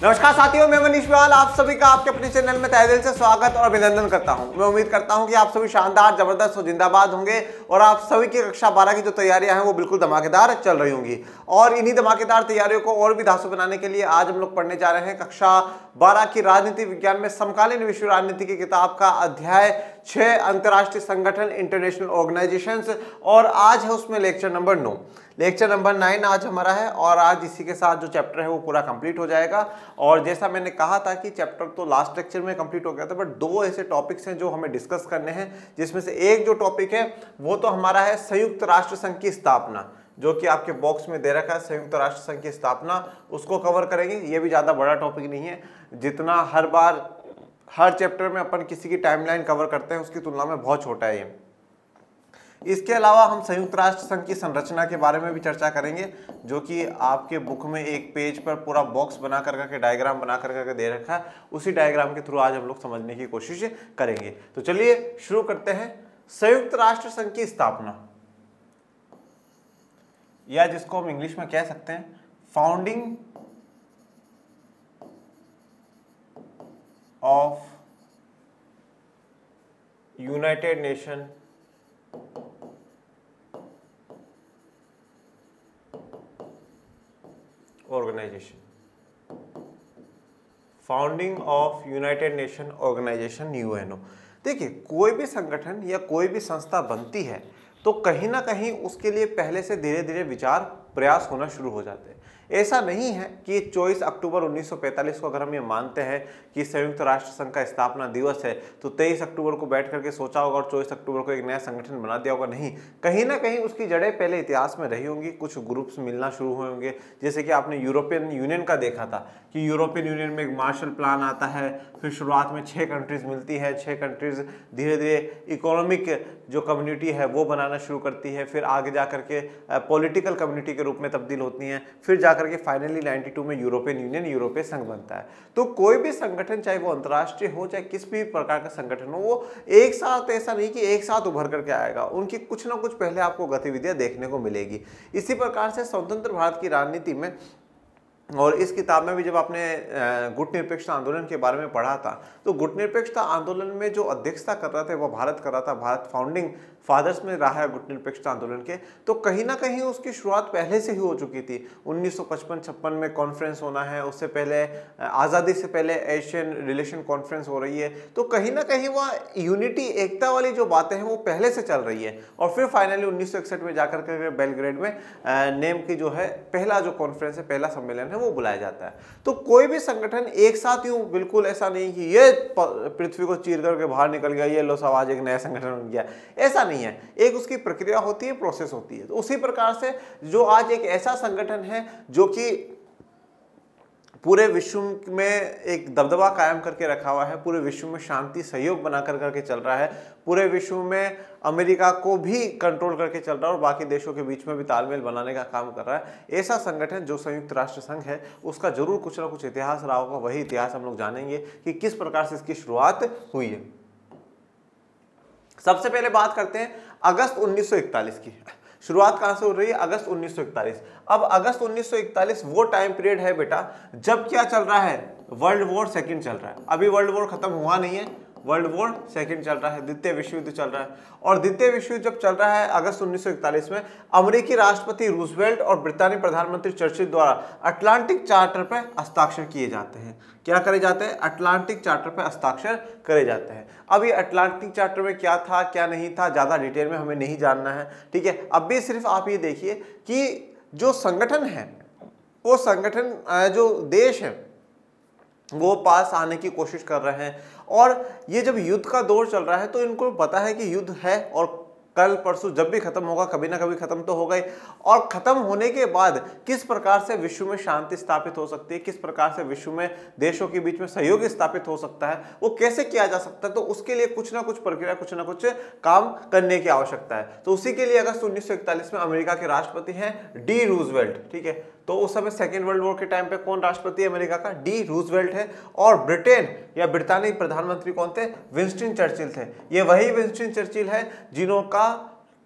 नमस्कार साथियों, मैं मनीष बिवाल आप सभी का आपके अपने चैनल में तहे दिल से स्वागत और अभिनंदन करता हूं। मैं उम्मीद करता हूं कि आप सभी शानदार, जबरदस्त और जिंदाबाद होंगे और आप सभी की कक्षा 12 की जो तैयारियां हैं वो बिल्कुल धमाकेदार चल रही होंगी। और इन्हीं धमाकेदार तैयारियों को और भी धांसू बनाने के लिए आज हम लोग पढ़ने जा रहे हैं कक्षा 12 की राजनीति विज्ञान में समकालीन विश्व राजनीति की किताब का अध्याय 6 अंतर्राष्ट्रीय संगठन इंटरनेशनल ऑर्गेनाइजेशंस, और आज है उसमें लेक्चर नंबर 9। लेक्चर नंबर 9 आज हमारा है और आज इसी के साथ जो चैप्टर है वो पूरा कंप्लीट हो जाएगा। और जैसा मैंने कहा था कि चैप्टर तो लास्ट लेक्चर में कंप्लीट हो गया था, बट 2 ऐसे टॉपिक्स हैं जो हमें डिस्कस करने हैं, जिसमें से एक जो टॉपिक है वो तो हमारा है संयुक्त राष्ट्र संघ की स्थापना, जो कि आपके बॉक्स में दे रखा है संयुक्त राष्ट्र संघ की स्थापना, उसको कवर करेंगे। ये भी ज़्यादा बड़ा टॉपिक नहीं है, जितना हर बार हर चैप्टर में अपन किसी की टाइमलाइन कवर करते हैं उसकी तुलना में बहुत छोटा है ये। इसके अलावा हम संयुक्त राष्ट्र संघ की संरचना के बारे में भी चर्चा करेंगे, जो कि आपके बुक में एक पेज पर पूरा बॉक्स बना करके डायग्राम बना करके दे रखा है। उसी डायग्राम के थ्रू आज हम लोग समझने की कोशिश करेंगे। तो चलिए शुरू करते हैं। संयुक्त राष्ट्र संघ की स्थापना, या जिसको हम इंग्लिश में कह सकते हैं founding of United Nation organisation, founding of United Nation organisation UNO. देखिए, कोई भी संगठन या कोई भी संस्था बनती है तो कहीं ना कहीं उसके लिए पहले से धीरे धीरे विचार प्रयास होना शुरू हो जाते हैं। ऐसा नहीं है कि 24 अक्टूबर 1945 को अगर हम ये मानते हैं कि संयुक्त राष्ट्र संघ का स्थापना दिवस है तो 23 अक्टूबर को बैठ करके सोचा होगा और 24 अक्टूबर को एक नया संगठन बना दिया होगा। नहीं, कहीं ना कहीं उसकी जड़ें पहले इतिहास में रही होंगी, कुछ ग्रुप्स मिलना शुरू हुए होंगे। जैसे कि आपने यूरोपियन यूनियन का देखा था कि यूरोपियन यूनियन में एक मार्शल प्लान आता है, फिर शुरुआत में 6 कंट्रीज मिलती है, 6 कंट्रीज धीरे धीरे इकोनॉमिक जो कम्युनिटी है वो बनाना शुरू करती है, फिर आगे जा करके पॉलिटिकल कम्युनिटी के रूप में तब्दील होती हैं, फिर जाकर के फाइनली 92 में यूरोपियन यूनियन, यूरोपीय संघ बनता है। तो कोई भी संगठन, चाहे वो अंतर्राष्ट्रीय हो चाहे किस भी प्रकार का संगठन हो, वो एक साथ, ऐसा नहीं कि एक साथ उभर करके आएगा, उनकी कुछ ना कुछ पहले आपको गतिविधियां देखने को मिलेगी। इसी प्रकार से स्वतंत्र भारत की राजनीति में, और इस किताब में भी जब आपने गुट निरपेक्षता आंदोलन के बारे में पढ़ा था तो गुट निरपेक्षता आंदोलन में जो अध्यक्षता कर रहा था वो भारत कर रहा था। भारत फाउंडिंग फादर्स में रहा है गुट निरपेक्षता आंदोलन के, तो कहीं ना कहीं उसकी शुरुआत पहले से ही हो चुकी थी। 1955-56 में कॉन्फ्रेंस होना है, उससे पहले आज़ादी से पहले एशियन रिलेशन कॉन्फ्रेंस हो रही है। तो कहीं ना कहीं वह यूनिटी, एकता वाली जो बातें हैं वो पहले से चल रही है। और फिर फाइनली 1961 में जाकर के बेलग्रेड में नेम की जो है पहला जो कॉन्फ्रेंस है, पहला सम्मेलन है वो बुलाया जाता है। तो कोई भी संगठन एक साथ यूं, बिल्कुल ऐसा नहीं कि ये पृथ्वी को चीर करके बाहर निकल गया, ये लो सब आज एक नया संगठन बन गया, ऐसा नहीं है। एक उसकी प्रक्रिया होती है, प्रोसेस होती है। तो उसी प्रकार से जो आज एक ऐसा संगठन है जो कि पूरे विश्व में एक दबदबा कायम करके रखा हुआ है, पूरे विश्व में शांति सहयोग बना करके चल रहा है, पूरे विश्व में अमेरिका को भी कंट्रोल करके चल रहा है और बाकी देशों के बीच में भी तालमेल बनाने का काम कर रहा है, ऐसा संगठन जो संयुक्त राष्ट्र संघ है, उसका जरूर कुछ ना कुछ इतिहास रहा होगा। वही इतिहास हम लोग जानेंगे कि किस प्रकार से इसकी शुरुआत हुई है। सबसे पहले बात करते हैं अगस्त 1941 की। शुरुआत कहां से हो रही है? अगस्त 1941। अब अगस्त 1941 वो टाइम पीरियड है बेटा जब क्या चल रहा है? वर्ल्ड वॉर सेकंड चल रहा है। अभी वर्ल्ड वॉर खत्म हुआ नहीं है, वर्ल्ड वॉर सेकंड चल रहा है, द्वितीय विश्व युद्ध चल रहा है। और द्वितीय विश्व युद्ध जब चल रहा है अगस्त 1941 में, अमेरिकी राष्ट्रपति रूजवेल्ट और ब्रितानी प्रधानमंत्री चर्चिल द्वारा अटलांटिक चार्टर पर हस्ताक्षर किए जाते हैं। क्या करे जाते हैं? अटलांटिक चार्टर पर हस्ताक्षर करे जाते हैं। अब ये अटलांटिक चार्टर में क्या था क्या नहीं था, ज्यादा डिटेल में हमें नहीं जानना है, ठीक है। अब भी सिर्फ आप ये देखिए कि जो संगठन है, वो संगठन जो देश है वो पास आने की कोशिश कर रहे हैं। और ये जब युद्ध का दौर चल रहा है तो इनको पता है कि युद्ध है और कल परसों जब भी खत्म होगा, कभी ना कभी खत्म तो होगा ही। और खत्म होने के बाद किस प्रकार से विश्व में शांति स्थापित हो सकती है, किस प्रकार से विश्व में देशों के बीच में सहयोग स्थापित हो सकता है, वो कैसे किया जा सकता है, तो उसके लिए कुछ ना कुछ प्रक्रिया, कुछ ना कुछ काम करने की आवश्यकता है। तो उसी के लिए अगस्त 1941 में अमेरिका के राष्ट्रपति हैं डी रूजवेल्ट, ठीक है। तो उस समय सेकेंड वर्ल्ड वॉर के टाइम पे कौन राष्ट्रपति है अमेरिका का? डी रूजवेल्ट है। और ब्रिटेन या ब्रितानी प्रधानमंत्री कौन थे? विंस्टन चर्चिल थे। ये वही विंस्टन चर्चिल है जिन्हों का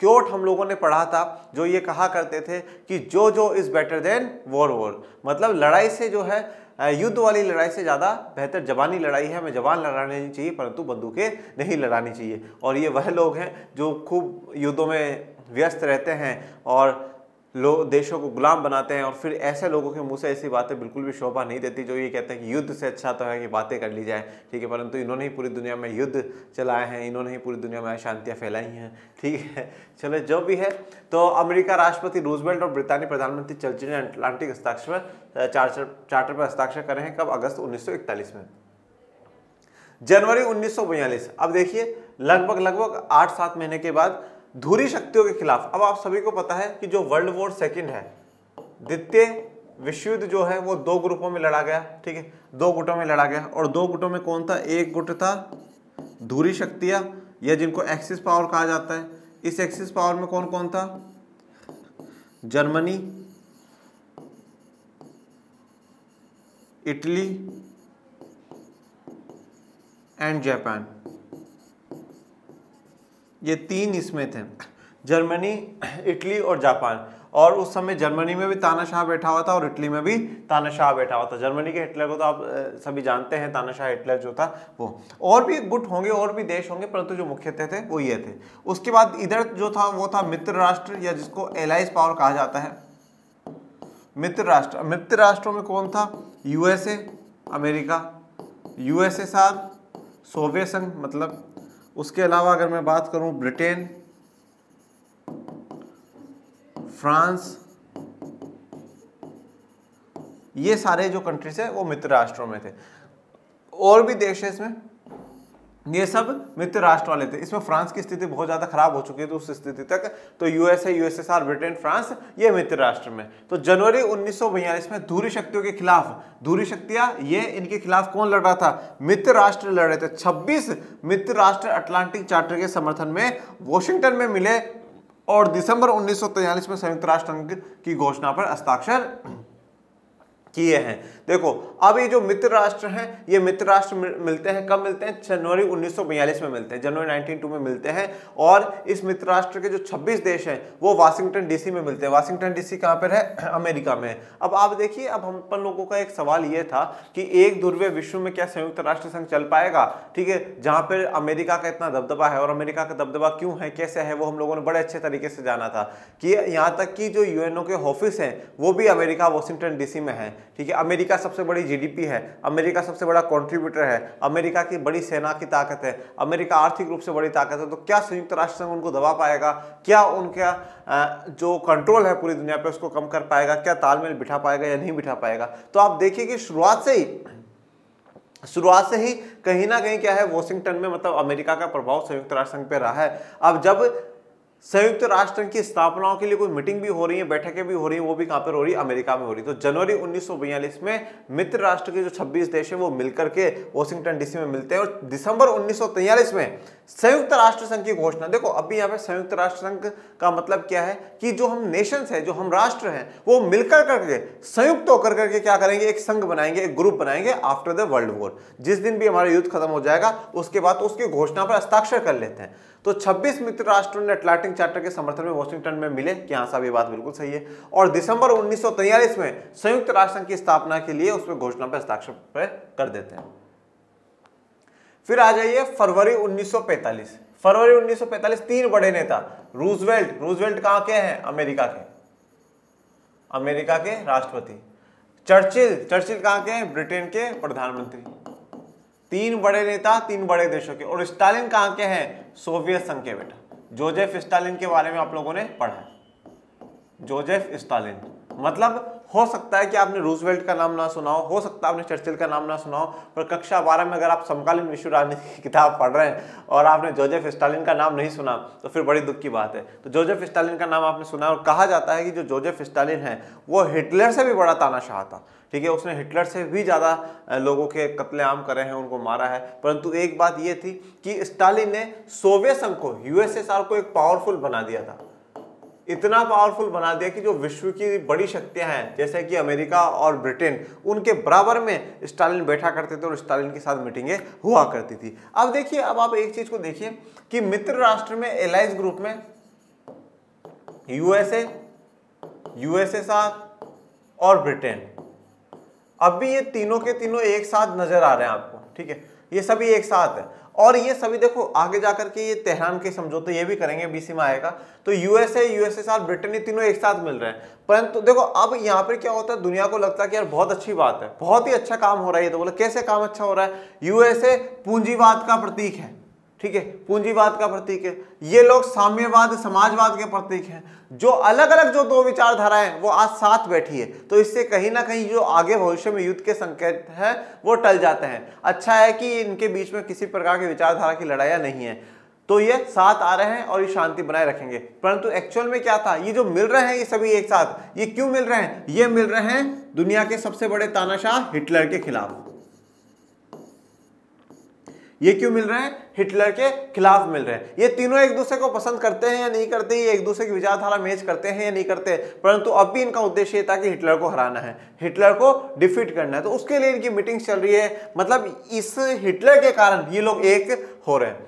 क्योट हम लोगों ने पढ़ा था, जो ये कहा करते थे कि जो इज बेटर देन वॉर, मतलब लड़ाई से जो है युद्ध वाली लड़ाई से ज़्यादा बेहतर जबानी लड़ाई है, हमें जबान लड़ानी चाहिए परंतु बंदूकें नहीं लड़ानी चाहिए। और ये वह लोग हैं जो खूब युद्धों में व्यस्त रहते हैं और देशों को गुलाम बनाते हैं, और फिर ऐसे लोगों के मुंह से ऐसी बातें बिल्कुल भी शोभा नहीं देती जो ये कहते हैं कि युद्ध से अच्छा तो है कि बातें कर ली जाए, ठीक है। परंतु इन्होंने ही पूरी दुनिया में युद्ध चलाए हैं, इन्होंने ही पूरी दुनिया में अशांतियाँ फैलाई हैं, ठीक है। चलो जो भी है, तो अमेरिका राष्ट्रपति रूजवेल्ट और ब्रितानी प्रधानमंत्री चर्चिल ने अटलांटिक चार्टर पर हस्ताक्षर करे हैं। कब? अगस्त 1941 में। जनवरी 1942, अब देखिए लगभग 8-7 महीने के बाद धुरी शक्तियों के खिलाफ, अब आप सभी को पता है कि जो वर्ल्ड वॉर सेकंड है, द्वितीय विश्व युद्ध जो है वो 2 ग्रुपों में लड़ा गया, ठीक है, 2 गुटों में लड़ा गया। और 2 गुटों में कौन था? एक गुट था धुरी शक्तियां, या जिनको एक्सिस पावर कहा जाता है। इस एक्सिस पावर में कौन कौन था? जर्मनी, इटली एंड जापान, ये 3 इसमें थे, जर्मनी, इटली और जापान। और उस समय जर्मनी में भी तानाशाह बैठा हुआ था और इटली में भी तानाशाह बैठा हुआ था। जर्मनी के हिटलर को तो आप सभी जानते हैं, तानाशाह हिटलर जो था वो। और भी गुट होंगे और भी देश होंगे, परंतु जो मुख्यतः थे वो ये थे। उसके बाद इधर जो था वो था मित्र राष्ट्र, या जिसको एलाइज पावर कहा जाता है, मित्र राष्ट्र। मित्र राष्ट्रों में कौन था? यूएसए, अमेरिका, यूएसएसआर, सोवियत संघ मतलब। उसके अलावा अगर मैं बात करूं ब्रिटेन, फ्रांस, ये सारे जो कंट्रीज है वो मित्र राष्ट्रों में थे। और भी देश है इसमें, ये सब मित्र राष्ट्र वाले थे। इसमें फ्रांस की स्थिति बहुत ज्यादा खराब हो चुकी है, तो उस स्थिति तक तो यूएसए, यूएसएसआर, ब्रिटेन, फ्रांस, ये मित्र राष्ट्र में। तो जनवरी 1942 में धुरी शक्तियों के खिलाफ, धुरी शक्तियां ये इनके खिलाफ कौन लड़ रहा था? मित्र राष्ट्र लड़ रहे थे। 26 मित्र राष्ट्र अटलांटिक चार्टर के समर्थन में वॉशिंगटन में मिले और दिसंबर 1943 में संयुक्त राष्ट्र संघ की घोषणा पर हस्ताक्षर किए हैं। देखो अब ये जो मित्र राष्ट्र हैं, ये मित्र राष्ट्र मिलते हैं, कब मिलते हैं? जनवरी 1942 में मिलते हैं, जनवरी 1902 में मिलते हैं। और इस मित्र राष्ट्र के जो 26 देश हैं वो वाशिंगटन डीसी में मिलते हैं। वाशिंगटन डीसी कहाँ पर है? अमेरिका में। अब आप देखिए, अब हम अपन लोगों का एक सवाल ये था कि एक ध्रुवीय विश्व में क्या संयुक्त राष्ट्र संघ चल पाएगा, ठीक है, जहां पर अमेरिका का इतना दबदबा है। और अमेरिका का दबदबा क्यों है, कैसे है, वो हम लोगों ने बड़े अच्छे तरीके से जाना था कि यहाँ तक कि जो यूएनओ के ऑफिस हैं वो भी अमेरिका वाशिंगटन डीसी में है, ठीक है। अमेरिका सबसे बड़ी जीडीपी है, अमेरिका सबसे बड़ा कंट्रीब्यूटर है, अमेरिका की बड़ी सेना की ताकत है, अमेरिका आर्थिक रूप से बड़ी ताकत है। तो क्या संयुक्त राष्ट्र संघ उनको दबा पाएगा? क्या उनका जो कंट्रोल है पूरी दुनिया पे उसको कम कर पाएगा? क्या तालमेल बिठा पाएगा या नहीं बिठा पाएगा? तो आप देखिए कि शुरुआत से ही कहीं ना कहीं क्या है, वॉशिंगटन में मतलब अमेरिका का प्रभाव संयुक्त राष्ट्र संघ पे रहा है। अब जब संयुक्त राष्ट्र की स्थापनाओं के लिए कोई मीटिंग भी हो रही है, बैठकें भी हो रही है, वो भी कहां पर हो रही है? अमेरिका में हो रही है। तो जनवरी 1942 में मित्र राष्ट्र के जो 26 देश है वो मिलकर के वॉशिंगटन डीसी में मिलते हैं। और दिसंबर 1943 में संयुक्त राष्ट्र संघ की घोषणा। देखो अभी यहाँ पे संयुक्त राष्ट्र संघ का मतलब क्या है कि जो हम नेशंस है, जो हम राष्ट्र हैं, वो मिलकर करके संयुक्त होकर करके क्या करेंगे? एक संघ बनाएंगे, एक ग्रुप बनाएंगे आफ्टर द वर्ल्ड वॉर। जिस दिन भी हमारा युद्ध खत्म हो जाएगा उसके बाद उसकी घोषणा पर हस्ताक्षर कर लेते हैं। तो 26 मित्र राष्ट्रों ने अटलांटिक चार्टर के समर्थन में वॉशिंगटन में मिले, कि हाँ साहब ये बात बिल्कुल सही है। और दिसंबर 1943 में संयुक्त राष्ट्र संघ की स्थापना के लिए उसमें घोषणा पर हस्ताक्षर कर देते हैं। फिर आ जाइए फरवरी 1945। फरवरी 1945 3 बड़े नेता, रूजवेल्ट कहां के हैं? अमेरिका के राष्ट्रपति। चर्चिल कहां के हैं? ब्रिटेन के प्रधानमंत्री। 3 बड़े नेता 3 बड़े देशों के। और स्टालिन कहां के हैं? सोवियत संघ के बेटा। जोसेफ स्टालिन के बारे में आप लोगों ने पढ़ा है। जोसेफ स्टालिन मतलब हो सकता है कि आपने रूजवेल्ट का नाम ना सुना हो सकता है आपने चर्चिल का नाम ना सुना हो, पर कक्षा 12 में अगर आप समकालीन विश्व राजनीति की किताब पढ़ रहे हैं और आपने जोसेफ स्टालिन का नाम नहीं सुना तो फिर बड़ी दुख की बात है। तो जोसेफ स्टालिन का नाम आपने सुना, और कहा जाता है कि जो जोसेफ स्टालिन है वो हिटलर से भी बड़ा तानाशाह था, ठीक है। उसने हिटलर से भी ज़्यादा लोगों के कत्लेआम करे हैं, उनको मारा है। परंतु एक बात ये थी कि स्टालिन ने सोवियत संघ को, यूएसएसआर को एक पावरफुल बना दिया था। इतना पावरफुल बना दिया कि जो विश्व की बड़ी शक्तियां हैं जैसे कि अमेरिका और ब्रिटेन, उनके बराबर में स्टालिन बैठा करते थे और स्टालिन के साथ मीटिंगें हुआ करती थी। अब देखिए, अब आप एक चीज को देखिए कि मित्र राष्ट्र में एलाइज ग्रुप में यूएसए, यूएसएसआर और ब्रिटेन, अब भी ये तीनों के तीनों एक साथ नजर आ रहे हैं आपको, ठीक है, ये सभी एक साथ है। और ये सभी देखो आगे जाकर के ये तेहरान के समझौते ये भी करेंगे, बीसी में आएगा, तो यूएसएसआर ब्रिटेन ये तीनों एक साथ मिल रहे हैं। परंतु देखो अब यहाँ पर क्या होता है, दुनिया को लगता है कि यार बहुत अच्छी बात है, बहुत ही अच्छा काम हो रहा है ये, तो बोले कैसे काम अच्छा हो रहा है, यूएसए पूंजीवाद का प्रतीक है, ठीक है, पूंजीवाद का प्रतीक है, ये लोग साम्यवाद समाजवाद के प्रतीक हैं, जो अलग अलग जो दो विचारधाराएं वो आज साथ बैठी है, तो इससे कहीं ना कहीं जो आगे भविष्य में युद्ध के संकेत है वो टल जाते हैं। अच्छा है कि इनके बीच में किसी प्रकार की विचारधारा की लड़ाइयां नहीं है, तो ये साथ आ रहे हैं और ये शांति बनाए रखेंगे। परंतु एक्चुअल में क्या था, ये जो मिल रहे हैं ये सभी एक साथ, ये क्यों मिल रहे हैं, ये मिल रहे हैं दुनिया के सबसे बड़े तानाशाह हिटलर के खिलाफ। ये क्यों मिल रहे हैं, हिटलर के खिलाफ मिल रहे हैं। ये तीनों एक दूसरे को पसंद करते हैं या नहीं करते, ये एक दूसरे की विचारधारा मैच करते हैं या नहीं करते, परंतु अब भी इनका उद्देश्य ये था कि हिटलर को हराना है, हिटलर को डिफीट करना है, तो उसके लिए इनकी मीटिंग चल रही है। मतलब इस हिटलर के कारण ये लोग एक हो रहे हैं।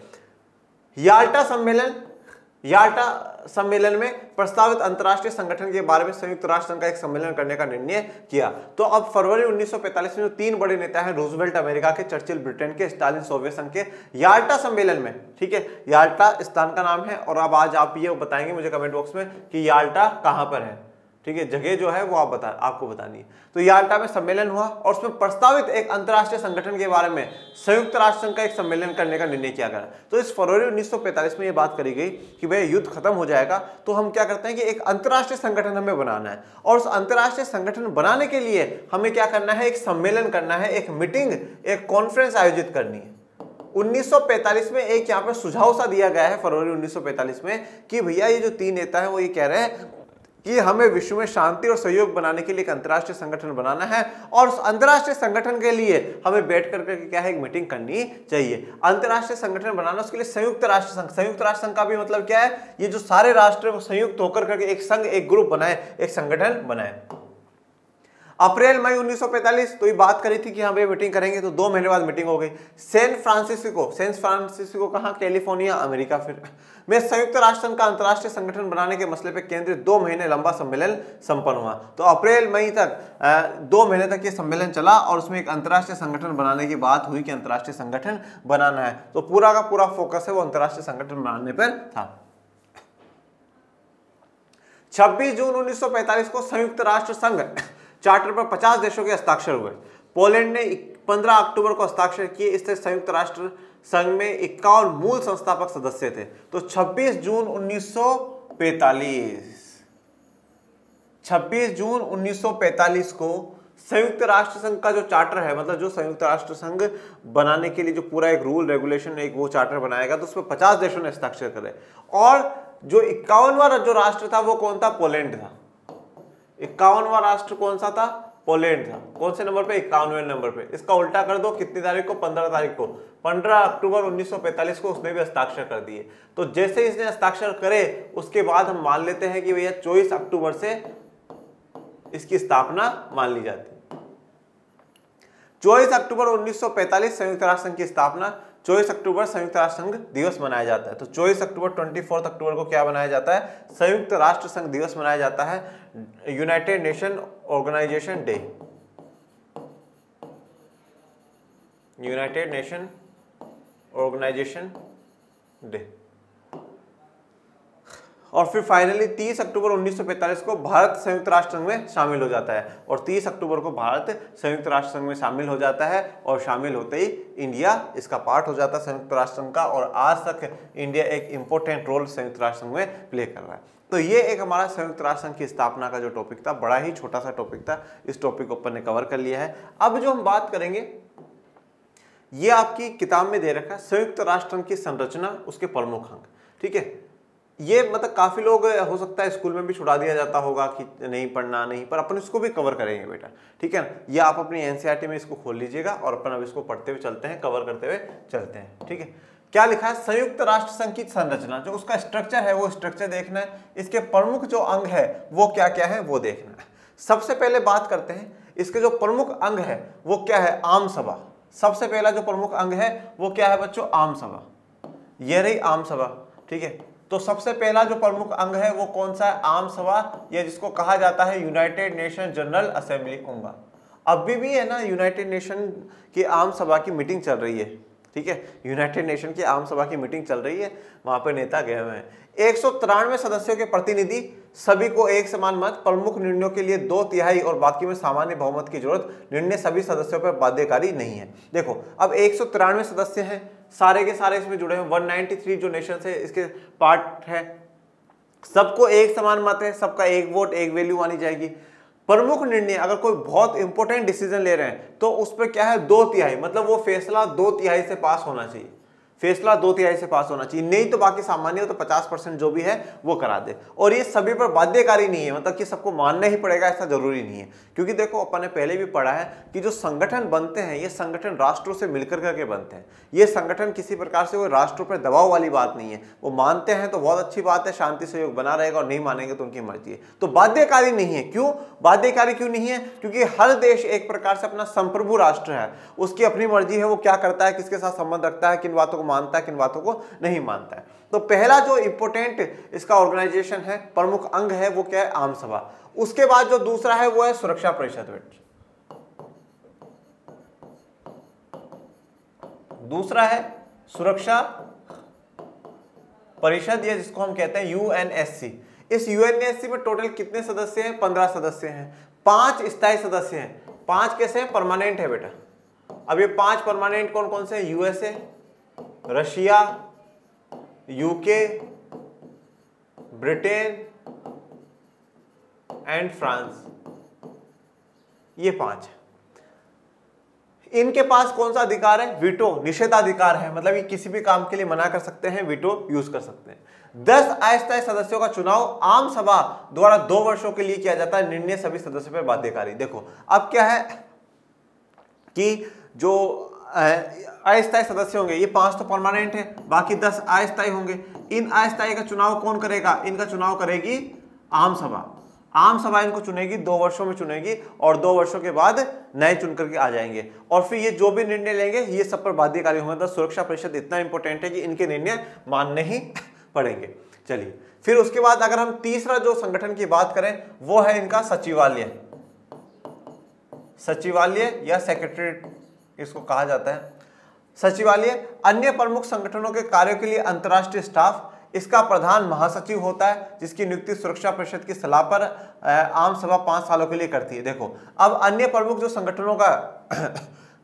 याल्टा सम्मेलन में प्रस्तावित अंतर्राष्ट्रीय संगठन के बारे में संयुक्त राष्ट्र संघ का एक सम्मेलन करने का निर्णय किया। तो अब फरवरी 1945 में जो तीन बड़े नेता हैं, रूजवेल्ट अमेरिका के, चर्चिल ब्रिटेन के, स्टालिन सोवियत संघ के, याल्टा सम्मेलन में, ठीक है, याल्टा स्थान का नाम है। और अब आज आप ये बताएंगे मुझे कमेंट बॉक्स में कि याल्टा कहां पर है, ठीक है, जगह जो है वो आपको बतानी है। तो याल्टा में सम्मेलन हुआ और उसमें प्रस्तावित एक अंतर्राष्ट्रीय संगठन के बारे में संयुक्त राष्ट्र संघ का एक सम्मेलन करने का निर्णय किया गया। तो इस फरवरी 1945 में ये बात करी गई कि भाई युद्ध खत्म हो जाएगा तो हम क्या करते हैं कि एक अंतर्राष्ट्रीय संगठन हमें बनाना है, और उस अंतर्राष्ट्रीय संगठन बनाने के लिए हमें क्या करना है, एक सम्मेलन करना है, एक मीटिंग, एक कॉन्फ्रेंस आयोजित करनी है। 1945 में एक यहाँ पर सुझाव सा दिया गया है फरवरी 1945 में कि भैया ये जो तीन नेता हैं वो ये कह रहे हैं कि हमें विश्व में शांति और सहयोग बनाने के लिए एक अंतर्राष्ट्रीय संगठन बनाना है, और उस अंतर्राष्ट्रीय संगठन के लिए हमें बैठ करके क्या है, एक मीटिंग करनी चाहिए। अंतर्राष्ट्रीय संगठन बनाना, उसके लिए संयुक्त राष्ट्र संघ का भी मतलब क्या है, ये जो सारे राष्ट्र संयुक्त होकर करके एक संघ, एक ग्रुप बनाए, एक संगठन बनाए। अप्रैल मई 1945 तो ये बात करी थी कि हम ये मीटिंग करेंगे, तो 2 महीने बाद मीटिंग हो गई। सैन फ्रांसिस्को कहाँ, कैलिफोर्निया, अमेरिका फिर में संयुक्त राष्ट्र संघ का अंतर्राष्ट्रीय संगठन बनाने के मसले पर केंद्रित 2 महीने लंबा सम्मेलन संपन्न हुआ। तो अप्रैल मई तक 2 महीने तक ये सम्मेलन चला और उसमें एक अंतर्राष्ट्रीय संगठन बनाने की बात हुई कि अंतर्राष्ट्रीय संगठन बनाना है। तो पूरा का पूरा फोकस है वो अंतर्राष्ट्रीय संगठन बनाने पर था। 26 जून 1945 को संयुक्त राष्ट्र संघ चार्टर पर 50 देशों के हस्ताक्षर हुए। पोलैंड ने 15 अक्टूबर को हस्ताक्षर किए। इससे संयुक्त राष्ट्र संघ में 51 मूल संस्थापक सदस्य थे। तो 26 जून 1945 को संयुक्त राष्ट्र संघ का जो चार्टर है, मतलब जो संयुक्त राष्ट्र संघ बनाने के लिए जो पूरा एक रूल रेगुलेशन, एक वो चार्टर बनाएगा, तो उसमें 50 देशों ने हस्ताक्षर करे। और जो 51वां जो राष्ट्र था वो कौन था, पोलैंड था। 51वां राष्ट्र कौन सा था, पोलैंड था। कौन से नंबर पे, 51वें नंबर पे। इसका उल्टा कर दो, कितनी तारीख को, 15 तारीख को, 15 अक्टूबर 1945 को उसने भी हस्ताक्षर कर दिए। तो जैसे इसने हस्ताक्षर करे उसके बाद हम मान लेते हैं कि भैया 24 अक्टूबर से इसकी स्थापना मान ली जाती है। 24 अक्टूबर 1945 संयुक्त राष्ट्र संघ की स्थापना। 24 अक्टूबर संयुक्त राष्ट्र संघ दिवस मनाया जाता है। तो 24 अक्टूबर 24 अक्टूबर को क्या मनाया जाता है, संयुक्त राष्ट्र संघ दिवस मनाया जाता है, United Nation organisation day. United Nation organisation day. और फिर फाइनली 30 अक्टूबर 1945 को भारत संयुक्त राष्ट्र संघ में शामिल हो जाता है। और 30 अक्टूबर को भारत संयुक्त राष्ट्र संघ में शामिल हो जाता है, और शामिल होते ही इंडिया इसका पार्ट हो जाता है संयुक्त राष्ट्र संघ का। और आज तक इंडिया एक इंपॉर्टेंट रोल संयुक्त राष्ट्र संघ में प्ले कर रहा है। तो ये एक हमारा संयुक्त राष्ट्र संघ की स्थापना का जो टॉपिक था, बड़ा ही छोटा सा टॉपिक था, इस टॉपिक को अपन ने कवर कर लिया है। अब जो हम बात करेंगे, ये आपकी किताब में दे रखा है संयुक्त राष्ट्र संघ की संरचना, उसके प्रमुख अंग, ठीक है। ये मतलब काफी लोग, हो सकता है स्कूल में भी छुड़ा दिया जाता होगा कि नहीं पढ़ना, नहीं, पर अपन इसको भी कवर करेंगे बेटा, ठीक है। ये आप अपनी एनसीईआरटी में इसको खोल लीजिएगा और अपन अब इसको पढ़ते हुए चलते हैं, कवर करते हुए चलते हैं, ठीक है। क्या लिखा है, संयुक्त राष्ट्र संघ की संरचना, जो उसका स्ट्रक्चर है वो स्ट्रक्चर देखना है, इसके प्रमुख जो अंग है वो क्या क्या है वो देखना है। सबसे पहले बात करते हैं इसके जो प्रमुख अंग है वो क्या है, आम सभा। सबसे पहला जो प्रमुख अंग है वो क्या है बच्चों, आम सभा। ये रही आम सभा, ठीक है। तो सबसे पहला जो प्रमुख अंग है वो कौन सा है, आम सभा, या जिसको कहा जाता है United nation general assembly, UNGA। अभी भी है ना यूनाइटेड नेशन की आम सभा की मीटिंग चल रही है, ठीक है, यूनाइटेड नेशन की आम सभा की मीटिंग चल रही है, वहां पर नेता गए हुए हैं। 193 सदस्यों के प्रतिनिधि, सभी को एक समान मत, प्रमुख निर्णयों के लिए 2/3 और बाकी में सामान्य बहुमत की जरूरत, निर्णय सभी सदस्यों पर बाध्यकारी नहीं है। देखो अब 193 सदस्य हैं, सारे के सारे इसमें जुड़े हैं, 193 जो नेशन है इसके पार्ट है, सबको एक समान मत है, सबका एक वोट एक वैल्यू मानी जाएगी। प्रमुख निर्णय, अगर कोई बहुत इंपॉर्टेंट डिसीजन ले रहे हैं तो उस पर क्या है 2/3, मतलब वो फैसला 2/3 से पास होना चाहिए, फैसला 2/3 से पास होना चाहिए, नहीं तो बाकी सामान्य हो तो 50% जो भी है वो करा दे। और ये सभी पर बाध्यकारी नहीं है, मतलब कि सबको मानना ही पड़ेगा ऐसा जरूरी नहीं है, क्योंकि देखो अपन ने पहले भी पढ़ा है कि जो संगठन बनते हैं ये संगठन राष्ट्रों से मिलकर करके बनते हैं, ये संगठन किसी प्रकार से कोई राष्ट्रों पर दबाव वाली बात नहीं है, वो मानते हैं तो बहुत अच्छी बात है, शांति सहयोग बना रहेगा, और नहीं मानेंगे तो उनकी मर्जी है, तो बाध्यकारी नहीं है। क्यों बाध्यकारी क्यों नहीं है? क्योंकि हर देश एक प्रकार से अपना संप्रभु राष्ट्र है, उसकी अपनी मर्जी है, वो क्या करता है, किसके साथ संबंध रखता है, किन बातों को मानता है, किन बातों को नहीं मानता है। तो पहला जो इंपॉर्टेंट इसका ऑर्गेनाइजेशन है, प्रमुख अंग है, वो क्या है, आम सभा। उसके बाद जो दूसरा है वो है सुरक्षा परिषद। दूसरा है सुरक्षा परिषद, या जिसको हम कहते हैं यूएनएससी। इस यूएनएससी में टोटल कितने सदस्य हैं? 15 सदस्य हैं, 5 स्थायी सदस्य हैं, 5 कैसे हैं? परमानेंट है बेटा। अब ये 5 परमानेंट कौन कौन से हैं? USA, Russia, UK, Britain and France, ये 5 है। इनके पास कौन सा अधिकार है? वीटो, निषेधाधिकार है, मतलब ये किसी भी काम के लिए मना कर सकते हैं, वीटो यूज कर सकते हैं। 10 अस्थायी सदस्यों का चुनाव आम सभा द्वारा 2 वर्षों के लिए किया जाता है, निर्णय सभी सदस्यों पर बाध्यकारी। देखो अब क्या है कि जो अस्थायी सदस्य होंगे, ये 5 तो परमानेंट है, बाकी 10 अस्थायी होंगे। इन अस्थायी का चुनाव कौन करेगा? इनका चुनाव करेगी आम सभा। आम सभा इनको चुनेगी, 2 वर्षों में चुनेगी, और 2 वर्षों के बाद नए चुन करके आ जाएंगे, और फिर ये जो भी निर्णय लेंगे ये सब पर बाध्यकारी होंगे। तो सुरक्षा परिषद इतना इंपॉर्टेंट है कि इनके निर्णय मानने ही पड़ेंगे। चलिए फिर उसके बाद अगर हम तीसरा जो संगठन की बात करें वो है इनका सचिवालय। सचिवालय या सेक्रेटरीट इसको कहा जाता है। सचिवालय अन्य प्रमुख संगठनों के कार्यों के लिए अंतर्राष्ट्रीय स्टाफ, इसका प्रधान महासचिव होता है, जिसकी नियुक्ति सुरक्षा परिषद की सलाह पर आम सभा 5 सालों के लिए करती है। देखो अब अन्य प्रमुख जो संगठनों का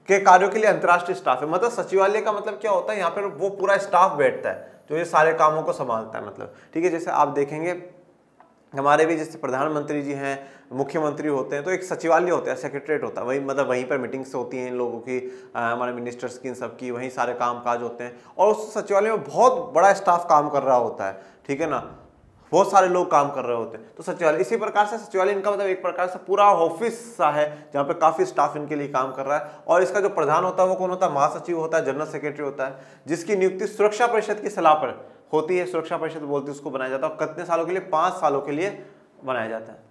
के कार्यों के लिए अंतर्राष्ट्रीय स्टाफ है, मतलब सचिवालय का मतलब क्या होता है, यहाँ पर वो पूरा स्टाफ बैठता है जो ये सारे कामों को संभालता है, मतलब ठीक है। जैसे आप देखेंगे हमारे भी जैसे प्रधानमंत्री जी हैं, मुख्यमंत्री होते हैं, तो एक सचिवालय होता है, सेक्रेटरीट होता है, वही मतलब वहीं पर मीटिंग्स होती हैं इन लोगों की, हमारे मिनिस्टर्स की, इन सब की, वहीं सारे काम काज होते हैं, और उस सचिवालय में बहुत बड़ा स्टाफ काम कर रहा होता है, ठीक है ना, बहुत सारे लोग काम कर रहे होते हैं। तो सचिवालय इसी प्रकार से, सचिवालय इनका मतलब एक प्रकार से पूरा ऑफिस सा है जहाँ पे काफी स्टाफ इनके लिए काम कर रहा है। और इसका जो प्रधान होता है वो कौन होता है? महासचिव होता है, जनरल सेक्रेटरी होता है, जिसकी नियुक्ति सुरक्षा परिषद की सलाह पर होती है। सुरक्षा परिषद बोलती है उसको बनाया जाता है, और कितने सालों के लिए? 5 सालों के लिए बनाया जाता है।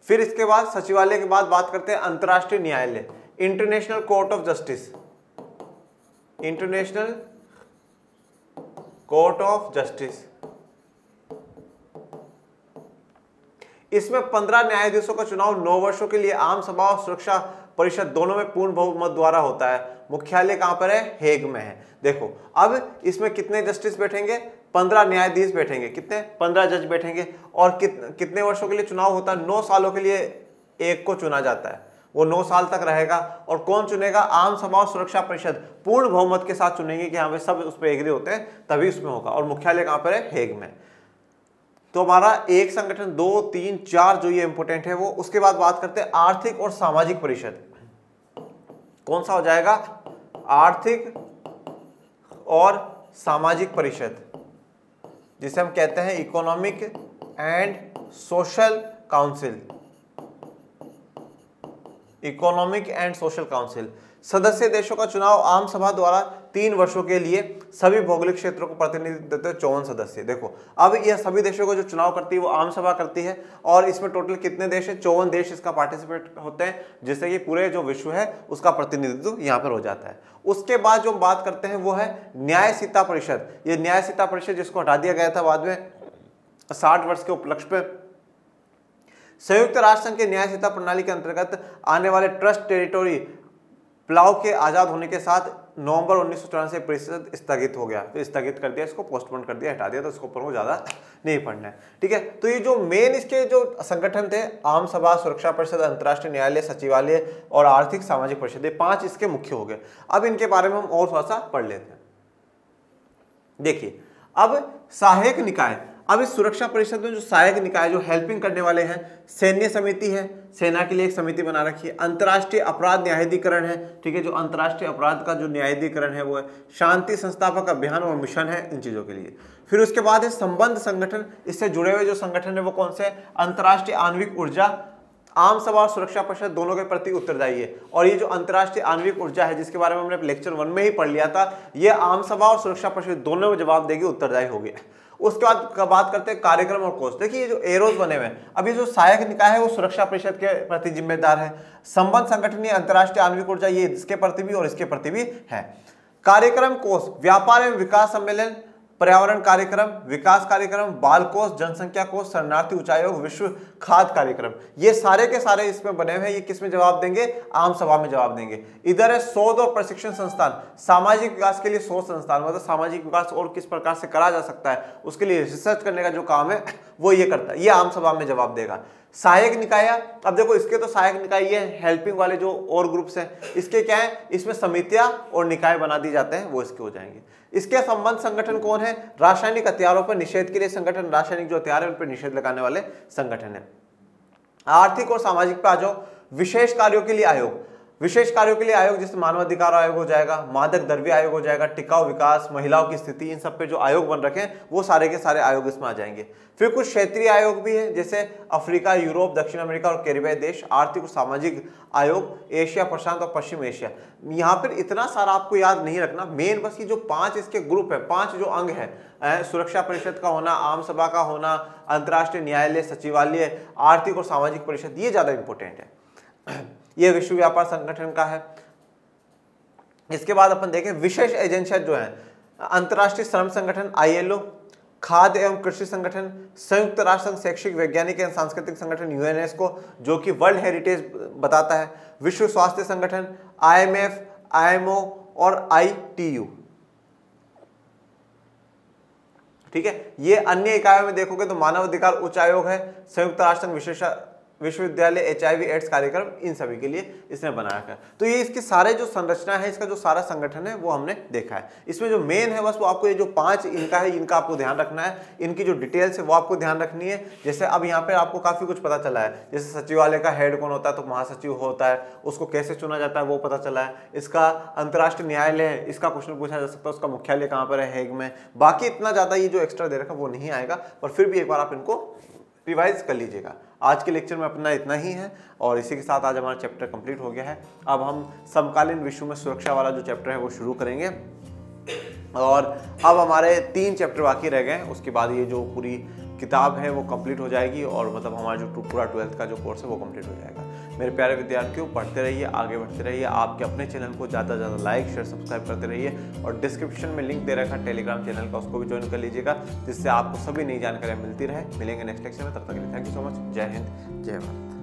फिर इसके बाद सचिवालय के बाद बात करते हैं अंतर्राष्ट्रीय न्यायालय, international court of justice. International court of justice, इसमें 15 न्यायाधीशों का चुनाव 9 वर्षों के लिए आम सभा और सुरक्षा परिषद दोनों में पूर्ण बहुमत द्वारा होता है। मुख्यालय कहां पर है? हेग में है। देखो अब इसमें कितने जस्टिस बैठेंगे? 15 न्यायाधीश बैठेंगे। कितने? 15 जज बैठेंगे। और कितने वर्षों के लिए चुनाव होता है? 9 सालों के लिए एक को चुना जाता है, वो 9 साल तक रहेगा। और कौन चुनेगा? आम सभा और सुरक्षा परिषद पूर्ण बहुमत के साथ चुनेंगे कि हाँ भाई सब उस पर एग्री होते हैं, तभी उसमें होगा। और मुख्यालय कहां पर है? हेग में। तो हमारा एक संगठन 2, 3, 4 जो ये इंपोर्टेंट है वो। उसके बाद बात करते हैं आर्थिक और सामाजिक परिषद। कौन सा हो जाएगा? आर्थिक और सामाजिक परिषद, जिसे हम कहते हैं economic and social council. Economic and social council. सदस्य देशों का चुनाव आम सभा द्वारा 3 वर्षों के लिए, सभी भौगोलिक क्षेत्रों को प्रतिनिधित्व देते हैं 54 सदस्य। देखो अब यह सभी देशों को जो चुनाव करती है वो आम सभा करती है, और इसमें टोटल कितने देश हैं? 54 देश इसका पार्टिसिपेट होते हैं, जिससे कि पूरे जो विश्व है उसका प्रतिनिधित्व यहाँ पर हो जाता है। उसके बाद जो बात करते हैं वो है न्यायसीता परिषद। ये न्यायसीता परिषद जिसको हटा दिया गया था बाद में 60 वर्ष के उपलक्ष्य पर, संयुक्त राष्ट्र संघ के न्याय संहिता प्रणाली के अंतर्गत आने वाले ट्रस्ट टेरिटोरी पुलाव के आजाद होने के साथ नवंबर 1994 से परिषद स्थगित हो गया, तो स्थगित कर दिया, इसको पोस्टपोन कर दिया, हटा दिया, तो इसको ऊपर को ज्यादा नहीं पढ़ना है। ठीक है, तो ये जो मेन इसके जो संगठन थे, आम सभा, सुरक्षा परिषद, अंतर्राष्ट्रीय न्यायालय, सचिवालय और आर्थिक सामाजिक परिषद, ये 5 इसके मुख्य हो गए। अब इनके बारे में हम और थोड़ा सा पढ़ लेते हैं। देखिए, अब सहायक निकाय, अब इस सुरक्षा परिषद में जो सहायक निकाय जो हेल्पिंग करने वाले हैं, सैन्य समिति है, सेना के लिए एक समिति बना रखी है, अंतर्राष्ट्रीय अपराध न्यायाधिकरण है, ठीक है, जो अंतर्राष्ट्रीय अपराध का जो न्यायाधिकरण है वो है, शांति संस्थापक अभियान और मिशन है इन चीजों के लिए। फिर उसके बाद है संबंध संगठन, इससे जुड़े हुए जो संगठन है वो कौन से है, अंतर्राष्ट्रीय आणविक ऊर्जा, आम सभा और सुरक्षा परिषद दोनों के प्रति उत्तरदायी है। और ये जो अंतर्राष्ट्रीय आणविक ऊर्जा है, जिसके बारे में हमने लेक्चर 1 में ही पढ़ लिया था, ये आम सभा और सुरक्षा परिषद दोनों में जवाब देगी, उत्तरदायी होगी। उसके बाद बात करते हैं कार्यक्रम और कोर्स। देखिए, ये जो एरोज बने हुए हैं, अभी जो सहायक निकाय है वो सुरक्षा परिषद के प्रति जिम्मेदार है, संबंध संगठन ये अंतर्राष्ट्रीय आणविक ऊर्जा ये इसके प्रति भी और इसके प्रति भी है। कार्यक्रम कोष, व्यापार एवं विकास सम्मेलन, पर्यावरण कार्यक्रम, विकास कार्यक्रम, बाल कोष, जनसंख्या कोष, शरणार्थी उच्चायोग, विश्व खाद्य कार्यक्रम, ये सारे के सारे इसमें बने हुए हैं। ये किस में जवाब देंगे, आम सभा में जवाब देंगे। इधर है शोध और प्रशिक्षण संस्थान, सामाजिक विकास के लिए शोध संस्थान, मतलब सामाजिक विकास और किस प्रकार से करा जा सकता है उसके लिए रिसर्च करने का जो काम है वो ये करता है, ये आम सभा में जवाब देगा। सहायक निकाय, अब देखो इसके तो सहायक निकाय ये हेल्पिंग वाले जो और ग्रुप्स हैं, इसके क्या है, इसमें समितियां और निकाय बना दी जाते हैं, वो इसके हो जाएंगे। इसके संबंध संगठन कौन है, रासायनिक हथियारों पर निषेध के लिए संगठन, रासायनिक जो हथियार है उन पर निषेध लगाने वाले संगठन है। आर्थिक और सामाजिक पे आ जाओ, विशेष कार्यों के लिए आयोग, विशेष कार्यों के लिए आयोग जैसे मानवाधिकार आयोग हो जाएगा, मादक द्रव्य आयोग हो जाएगा, टिकाऊ विकास, महिलाओं की स्थिति, इन सब पे जो आयोग बन रखे हैं वो सारे के सारे आयोग इसमें आ जाएंगे। फिर कुछ क्षेत्रीय आयोग भी है, जैसे अफ्रीका, यूरोप, दक्षिण अमेरिका और कैरिबियाई देश। आर्थिक और सामाजिक आयोग, एशिया प्रशांत और पश्चिम एशिया। यहाँ पर इतना सारा आपको याद नहीं रखना, मेन बस ये जो 5 इसके ग्रुप है, 5 जो अंग है, सुरक्षा परिषद का होना, आम सभा का होना, अंतर्राष्ट्रीय न्यायालय, सचिवालय, आर्थिक और सामाजिक परिषद, ये ज्यादा इंपॉर्टेंट है। ये विश्व व्यापार संगठन का है। इसके बाद अपन देखें विशेष एजेंसियां जो है, अंतर्राष्ट्रीय श्रम संगठन ILO, खाद्य एवं कृषि संगठन, संयुक्त राष्ट्र संघ शैक्षिक, वैज्ञानिक एवं सांस्कृतिक संगठन UNESCO जो कि वर्ल्ड हेरिटेज बताता है, विश्व स्वास्थ्य संगठन, IMF, IMO और ITU। ठीक है, ये अन्य इकाइयों में देखोगे तो मानव अधिकार उच्च आयोग है, संयुक्त राष्ट्र संघ विशेष विश्वविद्यालय, HIV एड्स कार्यक्रम, इन सभी के लिए इसने बना रखा है। तो ये इसके सारे जो संरचना है, इसका जो सारा संगठन है वो हमने देखा है। इसमें जो मेन है बस वो आपको ये जो 5 इनका है, इनका आपको ध्यान रखना है, इनकी जो डिटेल्स है वो आपको ध्यान रखनी है। जैसे अब यहाँ पे आपको काफी कुछ पता चला है, जैसे सचिवालय का हेड कौन होता है, तो महासचिव होता है, उसको कैसे चुना जाता है वो पता चला है। इसका अंतर्राष्ट्रीय न्यायालय है, इसका क्वेश्चन पूछा जा सकता है, उसका मुख्यालय कहाँ पर है, हेग में। बाकी इतना ज्यादा ये जो एक्स्ट्रा दे रखा वो नहीं आएगा, पर फिर भी एक बार आप इनको रिवाइज कर लीजिएगा। आज के लेक्चर में अपना इतना ही है और इसी के साथ आज हमारा चैप्टर कंप्लीट हो गया है। अब हम समकालीन विश्व में सुरक्षा वाला जो चैप्टर है वो शुरू करेंगे और अब हमारे 3 चैप्टर बाकी रह गए। उसके बाद ये जो पूरी किताब है वो कंप्लीट हो जाएगी और मतलब हमारा जो पूरा 12th का जो कोर्स है वो कंप्लीट हो जाएगा। मेरे प्यारे विद्यार्थियों, पढ़ते रहिए, आगे बढ़ते रहिए। आपके अपने चैनल को ज़्यादा से ज़्यादा लाइक, शेयर, सब्सक्राइब करते रहिए और डिस्क्रिप्शन में लिंक दे रखा है टेलीग्राम चैनल का, उसको भी ज्वाइन कर लीजिएगा, जिससे आपको सभी नई जानकारियाँ मिलती रहे। मिलेंगे नेक्स्ट लेक्चर में, तब तक के लिए थैंक यू सो मच। जय हिंद, जय भारत।